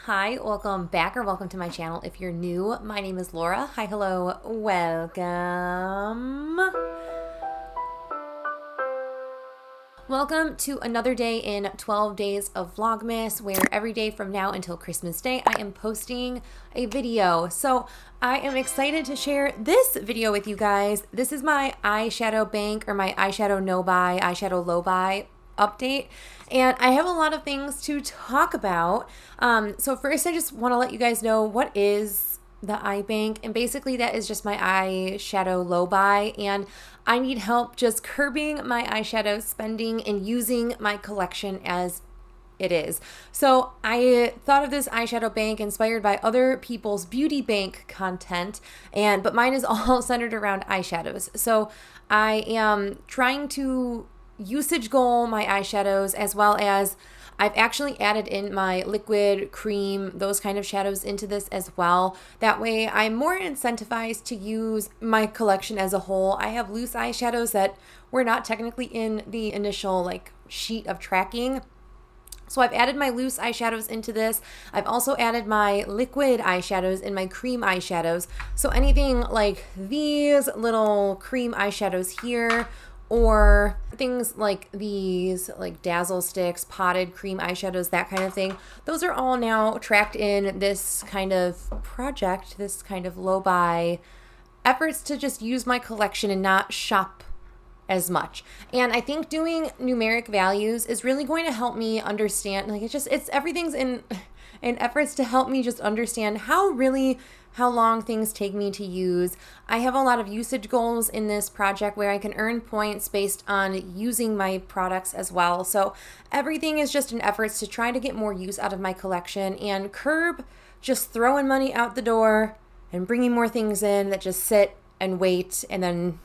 Hi, welcome back or welcome to my channel. If you're new, my name is Laura. Hi, hello, welcome. Welcome to another day in 12 days of Vlogmas, where every day from now until Christmas Day, I am posting a video. So I am excited to share this video with you guys. This is my eyeshadow bank or my eyeshadow no buy, eyeshadow low buy update, and I have a lot of things to talk about. So first I just want to let you guys know what is the eye bank, and basically that is just my eyeshadow low buy, and I need help just curbing my eyeshadow spending and using my collection as it is. So I thought of this eyeshadow bank inspired by other people's beauty bank content, but mine is all centered around eyeshadows. So I am trying to usage goal my eyeshadows, as well as I've actually added in my liquid, cream, those kind of shadows into this as well. That way I'm more incentivized to use my collection as a whole. I have loose eyeshadows that were not technically in the initial sheet of tracking. So I've added my loose eyeshadows into this. I've also added my liquid eyeshadows and my cream eyeshadows. So anything like these little cream eyeshadows here, or things like these, like dazzle sticks, potted cream eyeshadows, that kind of thing. Those are all now tracked in this kind of project, this kind of low buy efforts to just use my collection and not shop as much. And I think doing numeric values is really going to help me understand, everything's in efforts to help me just understand how long things take me to use. I have a lot of usage goals in this project where I can earn points based on using my products as well. So everything is just in efforts to try to get more use out of my collection and curb just throwing money out the door and bringing more things in that just sit and wait and then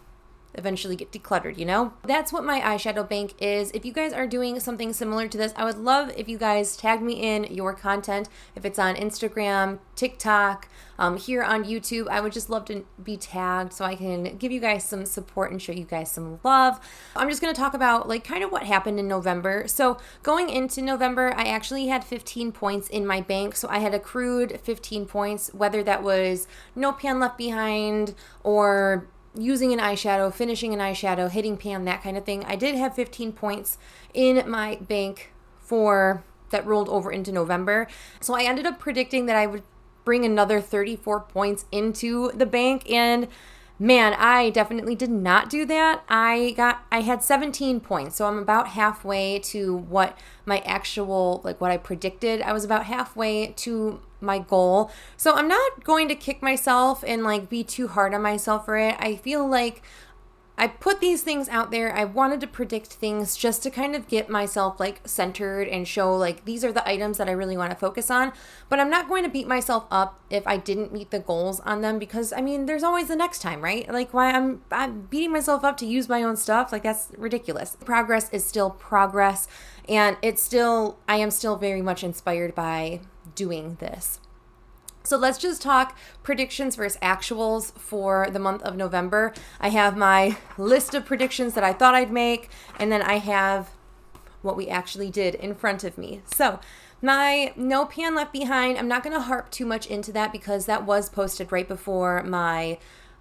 eventually get decluttered, you know? That's what my eyeshadow bank is. If you guys are doing something similar to this, I would love if you guys tag me in your content. If it's on Instagram, TikTok, here on YouTube, I would just love to be tagged so I can give you guys some support and show you guys some love. I'm just going to talk about kind of what happened in November. So going into November, I actually had 15 points in my bank. So I had accrued 15 points, whether that was no pan left behind or using an eyeshadow, finishing an eyeshadow, hitting pan, that kind of thing. I did have 15 points in my bank that rolled over into November. So I ended up predicting that I would bring another 34 points into the bank, and man, I definitely did not do that. I had 17 points, so I'm about halfway to what my actual, what I predicted. I was about halfway to my goal. So I'm not going to kick myself and be too hard on myself for it. I feel like I put these things out there. I wanted to predict things just to kind of get myself centered and show these are the items that I really want to focus on. But I'm not going to beat myself up if I didn't meet the goals on them, because there's always the next time, right? Why I'm beating myself up to use my own stuff, that's ridiculous. Progress is still progress, and I am still very much inspired by doing this. So let's just talk predictions versus actuals for the month of November. I have my list of predictions that I thought I'd make, and then I have what we actually did in front of me. So my no pan left behind, I'm not going to harp too much into that because that was posted right before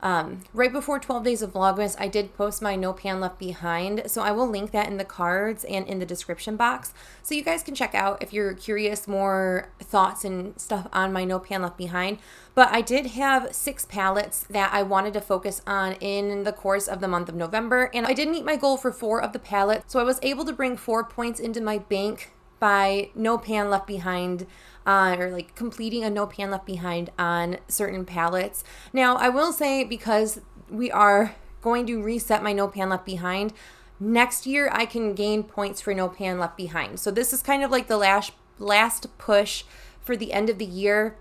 12 days of Vlogmas. I did post my no pan left behind, so I will link that in the cards and in the description box, so you guys can check out if you're curious more thoughts and stuff on my no pan left behind. But I did have 6 palettes that I wanted to focus on in the course of the month of November, and I did meet my goal for 4 of the palettes, so I was able to bring 4 points into my bank by no pan left behind, or completing a no pan left behind on certain palettes. Now, I will say, because we are going to reset my no pan left behind, next year I can gain points for no pan left behind. So this is kind of the last push for the end of the year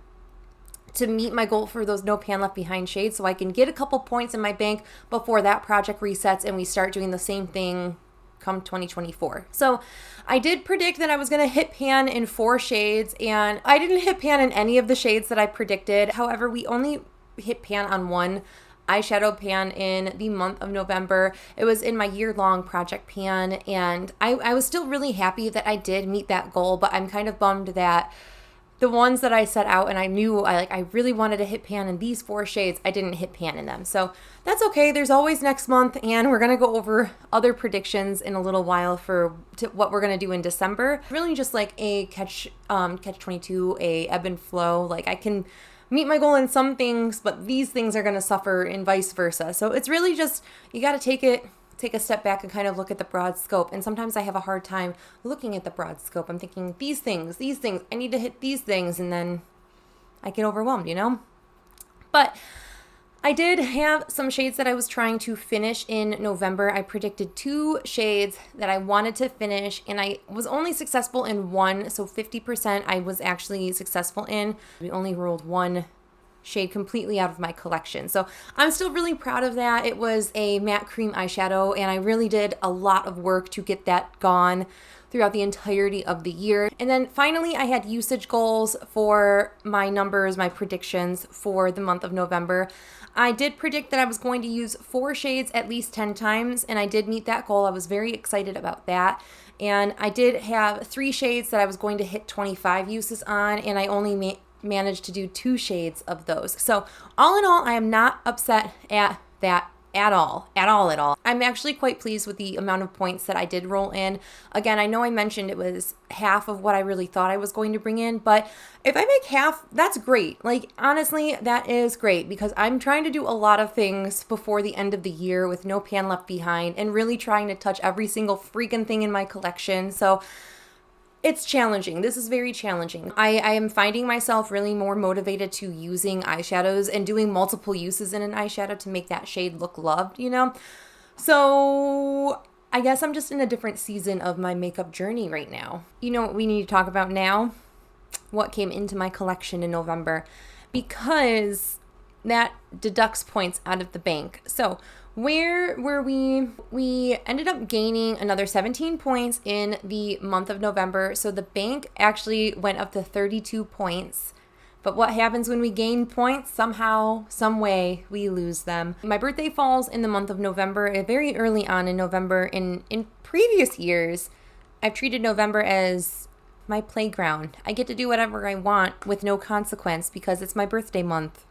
to meet my goal for those no pan left behind shades, so I can get a couple points in my bank before that project resets and we start doing the same thing come 2024. So I did predict that I was going to hit pan in 4 shades, and I didn't hit pan in any of the shades that I predicted. However, we only hit pan on one eyeshadow pan in the month of November. It was in my year-long project pan, and I was still really happy that I did meet that goal, but I'm kind of bummed that the ones that I set out and I knew I really wanted to hit pan in these 4 shades, I didn't hit pan in them. So that's okay. There's always next month, and we're going to go over other predictions in a little while for what we're going to do in December. Really just like a catch 22, a ebb and flow. Like I can meet my goal in some things, but these things are going to suffer and vice versa. So it's really just, you got to take a step back and kind of look at the broad scope. And sometimes I have a hard time looking at the broad scope. I'm thinking these things, I need to hit these things, and then I get overwhelmed, you know? But I did have some shades that I was trying to finish in November. I predicted 2 shades that I wanted to finish, and I was only successful in 1, so 50% I was actually successful in. We only rolled 1 shade completely out of my collection. So I'm still really proud of that. It was a matte cream eyeshadow, and I really did a lot of work to get that gone throughout the entirety of the year. And then finally, I had usage goals for my numbers, my predictions for the month of November. I did predict that I was going to use 4 shades at least 10 times, and I did meet that goal. I was very excited about that. And I did have 3 shades that I was going to hit 25 uses on, and I only managed to do 2 shades of those. So all in all, I am not upset at that at all. I'm actually quite pleased with the amount of points that I did roll in. Again, I know I mentioned it was half of what I really thought I was going to bring in, but if I make half, that's great. Like, honestly, that is great, because I'm trying to do a lot of things before the end of the year with no pan left behind and really trying to touch every single freaking thing in my collection. So it's challenging. This is very challenging. I am finding myself really more motivated to using eyeshadows and doing multiple uses in an eyeshadow to make that shade look loved, you know? So I guess I'm just in a different season of my makeup journey right now. You know what we need to talk about now? What came into my collection in November, because that deducts points out of the bank. So where were we? We ended up gaining another 17 points in the month of November. So the bank actually went up to 32 points. But what happens when we gain points? Somehow, some way, we lose them. My birthday falls in the month of November, very early on in November. In previous years, I've treated November as my playground. I get to do whatever I want with no consequence because it's my birthday month.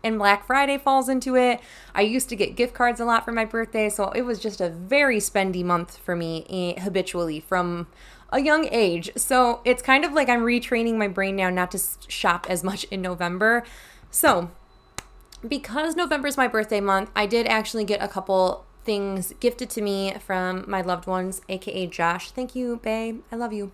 And Black Friday falls into it. I used to get gift cards a lot for my birthday, so it was just a very spendy month for me habitually from a young age. So it's kind of like I'm retraining my brain now not to shop as much in November. So because November is my birthday month, I did actually get a couple things gifted to me from my loved ones, aka Josh. Thank you, babe. I love you.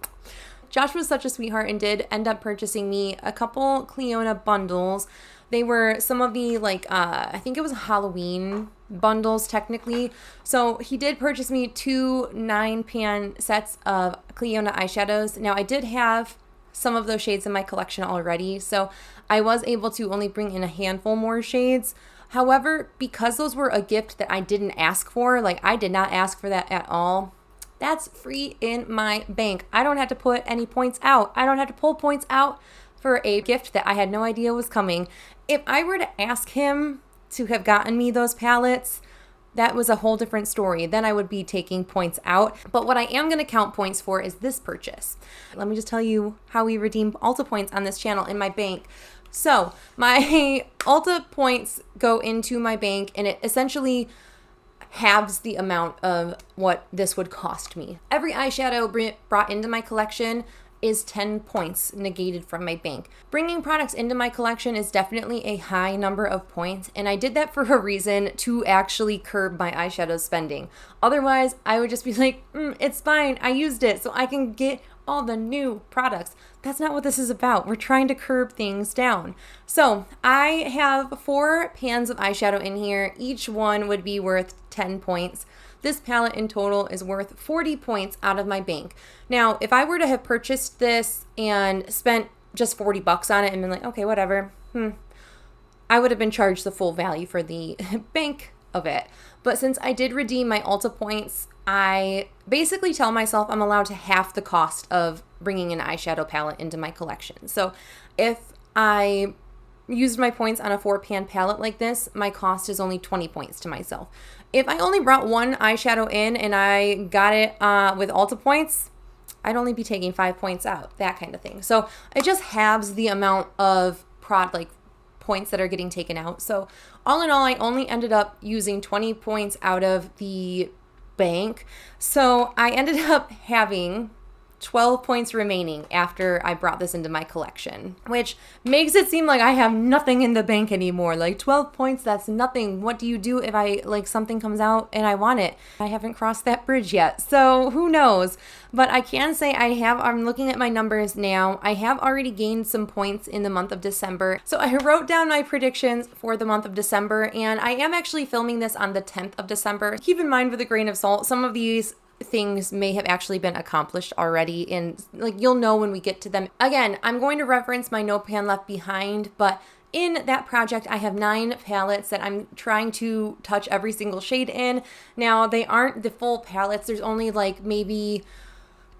Josh was such a sweetheart and did end up purchasing me a couple Clionadh bundles. They were some of the, I think it was Halloween bundles, technically. So he did purchase me 2 9-pan sets of Clionadh eyeshadows. Now, I did have some of those shades in my collection already, so I was able to only bring in a handful more shades. However, because those were a gift that I didn't ask for, I did not ask for that at all, that's free in my bank. I don't have to put any points out. I don't have to pull points out for a gift that I had no idea was coming. If I were to ask him to have gotten me those palettes, that was a whole different story. Then I would be taking points out. But what I am going to count points for is this purchase. Let me just tell you how we redeem Ulta points on this channel in my bank. So my Ulta points go into my bank, and it essentially halves the amount of what this would cost me. Every eyeshadow brought into my collection is 10 points negated from my bank. Bringing products into my collection is definitely a high number of points, and I did that for a reason, to actually curb my eyeshadow spending. Otherwise, I would just be like, it's fine, I used it, so I can get all the new products. That's not what this is about. We're trying to curb things down. So I have 4 pans of eyeshadow in here. Each one would be worth 10 points. This palette in total is worth 40 points out of my bank. Now, if I were to have purchased this and spent just 40 bucks on it and been like, okay, whatever, I would have been charged the full value for the bank of it. But since I did redeem my Ulta points, I basically tell myself I'm allowed to half the cost of bringing an eyeshadow palette into my collection. So if I used my points on a 4-pan palette like this, my cost is only 20 points to myself. If I only brought one eyeshadow in and I got it with Ulta points, I'd only be taking 5 points out, that kind of thing. So it just halves the amount of points that are getting taken out. So all in all, I only ended up using 20 points out of the bank. So I ended up having 12 points remaining after I brought this into my collection, which makes it seem like I have nothing in the bank anymore. Like 12 points, that's nothing. What do you do if something comes out and I want it? I haven't crossed that bridge yet, so who knows? But I can say I'm looking at my numbers now. I have already gained some points in the month of December. So I wrote down my predictions for the month of December, and I am actually filming this on the 10th of December. Keep in mind, with a grain of salt, some of these things may have actually been accomplished already, and you'll know when we get to them. Again, I'm going to reference my No Pan Left Behind, but in that project, I have 9 palettes that I'm trying to touch every single shade in. Now, they aren't the full palettes. There's only maybe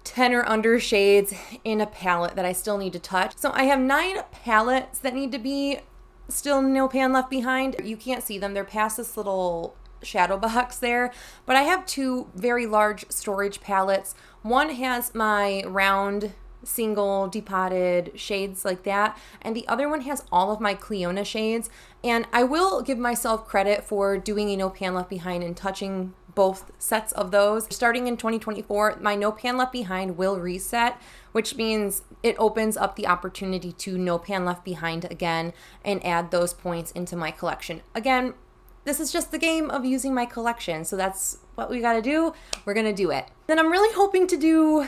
10 or under shades in a palette that I still need to touch. So I have 9 palettes that need to be still No Pan Left Behind. You can't see them. They're past this little shadow box there, but I have 2 very large storage palettes. One has my round single depotted shades like that, and the other one has all of my Clionadh shades. And I will give myself credit for doing a No Pan Left Behind and touching both sets of those. Starting in 2024, my No Pan Left Behind will reset, which means it opens up the opportunity to No Pan Left Behind again and add those points into my collection. Again, this is just the game of using my collection, so that's what we gotta do. We're gonna do it. Then I'm really hoping to do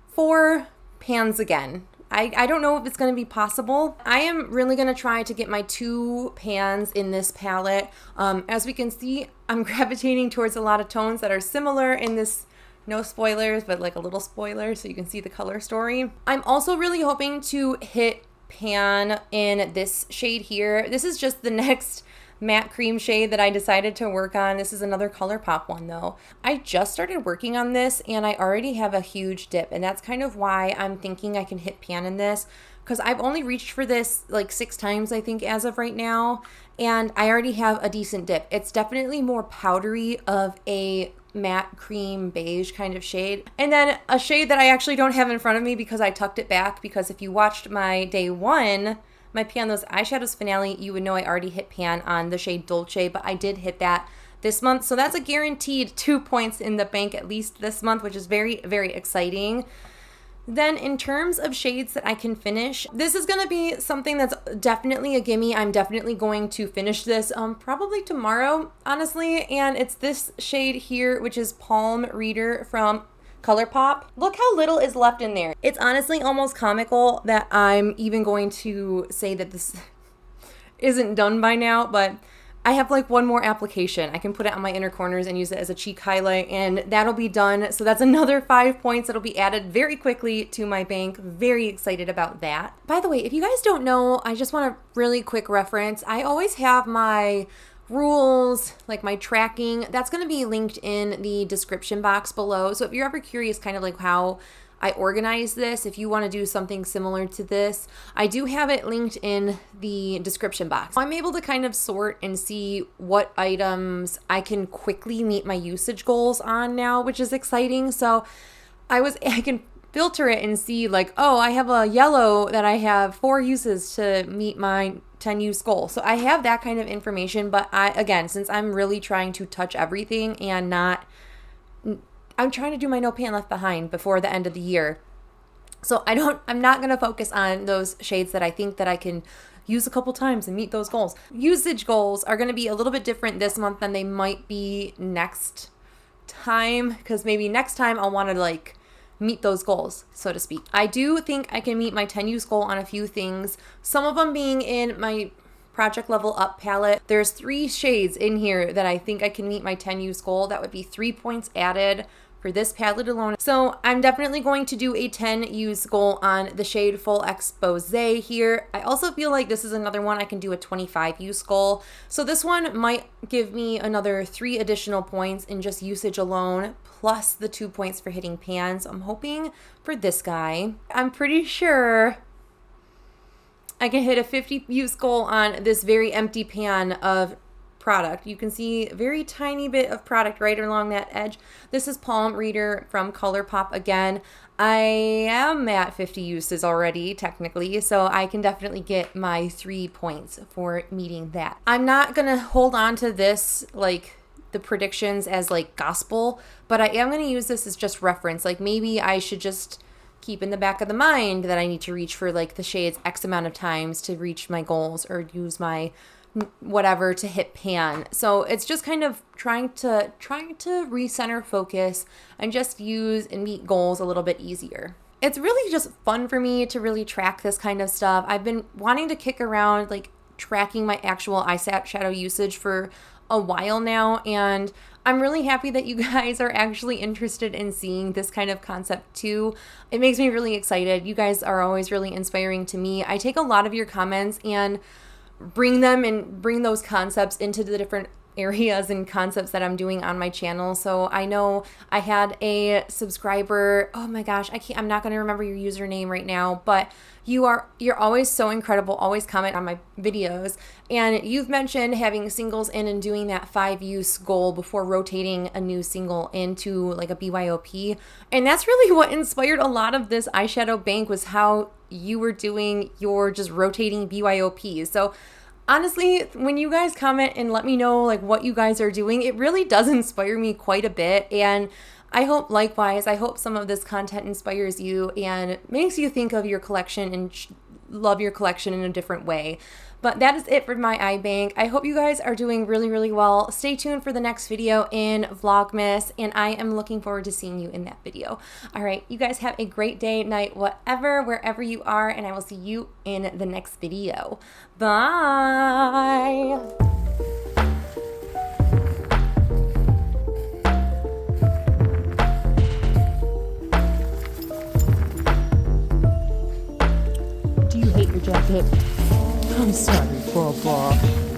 4 pans again. I don't know if it's gonna be possible. I am really gonna try to get my 2 pans in this palette. As we can see, I'm gravitating towards a lot of tones that are similar in this. No spoilers, but a little spoiler so you can see the color story. I'm also really hoping to hit pan in this shade here. This is just the next matte cream shade that I decided to work on. This is another Colourpop one though. I just started working on this and I already have a huge dip, and that's kind of why I'm thinking I can hit pan in this, because I've only reached for this 6 times I think as of right now, and I already have a decent dip. It's definitely more powdery of a matte cream beige kind of shade. And then a shade that I actually don't have in front of me because I tucked it back, because if you watched my day 1, my Pan Those Eyeshadows finale, you would know I already hit pan on the shade Dolce, but I did hit that this month. So that's a guaranteed 2 points in the bank at least this month, which is very, very exciting. Then in terms of shades that I can finish, this is going to be something that's definitely a gimme. I'm definitely going to finish this probably tomorrow, honestly. And it's this shade here, which is Palm Reader from Colourpop. Look how little is left in there. It's honestly almost comical that I'm even going to say that this isn't done by now, but I have one more application. I can put it on my inner corners and use it as a cheek highlight, and that'll be done. So that's another 5 points that'll be added very quickly to my bank. Very excited about that. By the way, if you guys don't know, I just want a really quick reference. I always have my rules, my tracking, that's going to be linked in the description box below. So if you're ever curious kind of how I organize this, if you want to do something similar to this, I do have it linked in the description box. I'm able to kind of sort and see what items I can quickly meet my usage goals on now, which is exciting. So I can filter it and see oh, I have a yellow that I have 4 uses to meet my 10 use goal. So I have that kind of information, but again, since I'm really trying to touch everything and I'm trying to do my No Pan Left Behind before the end of the year. So I'm not going to focus on those shades that I think that I can use a couple times and meet those goals. Usage goals are going to be a little bit different this month than they might be next time, because maybe next time I'll want to meet those goals, so to speak. I do think I can meet my 10 use goal on a few things, some of them being in my Project Level Up palette. There's 3 shades in here that I think I can meet my 10 use goal. That would be 3 points added for this palette alone. So I'm definitely going to do a 10 use goal on the shade Full Expose here. I also feel like this is another one I can do a 25 use goal. So this one might give me another 3 additional points in just usage alone, plus the 2 points for hitting pans. I'm hoping for this guy. I'm pretty sure I can hit a 50 use goal on this very empty pan of product. You can see a very tiny bit of product right along that edge. This is Palm Reader from Colourpop again. I am at 50 uses already, technically, so I can definitely get my 3 points for meeting that. I'm not gonna hold on to this, like, the predictions as like gospel, but I am going to use this as just reference. Like, maybe I should just keep in the back of the mind that I need to reach for like the shades X amount of times to reach my goals, or use my whatever to hit pan. So it's just kind of trying to recenter focus and just use and meet goals a little bit easier. It's really just fun for me to really track this kind of stuff. I've been wanting to kick around like tracking my actual eyeshadow usage for a while now, and I'm really happy that you guys are actually interested in seeing this kind of concept too. It makes me really excited. You guys are always really inspiring to me. I take a lot of your comments and bring those concepts into the different areas and concepts that I'm doing on my channel. So I know I had a subscriber, oh my gosh, I'm not going to remember your username right now, but you're always so incredible, always comment on my videos, and you've mentioned having singles in and doing that 5-use goal before rotating a new single into like a BYOP. And that's really what inspired a lot of this eyeshadow bank, was how you were doing your just rotating BYOPs. So honestly, when you guys comment and let me know like what you guys are doing, it really does inspire me quite a bit. And I hope likewise, I hope some of this content inspires you and makes you think of your collection and love your collection in a different way. But that is it for my eye bank. I hope you guys are doing really, really well. Stay tuned for the next video in Vlogmas, and I am looking forward to seeing you in that video. All right, you guys have a great day, night, whatever, wherever you are, and I will see you in the next video. Bye. Do you hate your jacket? I'm sorry, Baba.